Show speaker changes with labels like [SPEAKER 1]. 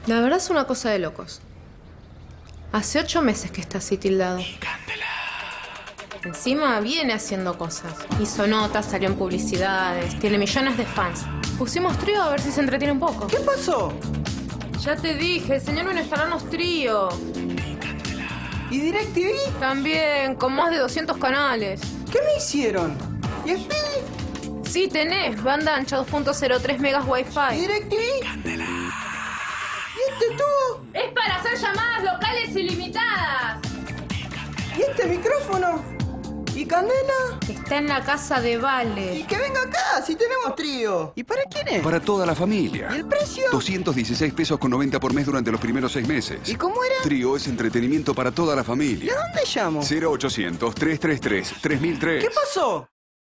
[SPEAKER 1] La verdad es una cosa de locos. Hace 8 meses que está así tildado. Encima viene haciendo cosas. Hizo notas, salió en publicidades, tiene millones de fans. Pusimos Trío a ver si se entretiene un poco.
[SPEAKER 2] ¿Qué pasó?
[SPEAKER 1] Ya te dije, el señor venezolanos Trío.
[SPEAKER 2] ¿Y DirecTV?
[SPEAKER 1] También, con más de 200 canales.
[SPEAKER 2] ¿Qué me hicieron? ¿Y Speedy?
[SPEAKER 1] Sí, tenés. Banda ancha 2.03 megas
[SPEAKER 2] ¿Y
[SPEAKER 1] Wi-Fi.
[SPEAKER 2] DirecTV? ¿Y este tubo?
[SPEAKER 1] Es para hacer llamadas locales ilimitadas.
[SPEAKER 2] ¿Y este micrófono? ¿Y Candela?
[SPEAKER 1] Está en la casa de
[SPEAKER 2] Y
[SPEAKER 1] Vale.
[SPEAKER 2] que venga acá, si tenemos Trío. ¿Y para quién es?
[SPEAKER 3] Para toda la familia.
[SPEAKER 2] ¿Y el precio?
[SPEAKER 3] 216 pesos con 90 por mes durante los primeros 6 meses.
[SPEAKER 2] ¿Y cómo era?
[SPEAKER 3] Trío es entretenimiento para toda la
[SPEAKER 2] ¿Y
[SPEAKER 3] familia.
[SPEAKER 2] a dónde llamo?
[SPEAKER 3] 0800 333 3003.
[SPEAKER 2] ¿Qué pasó?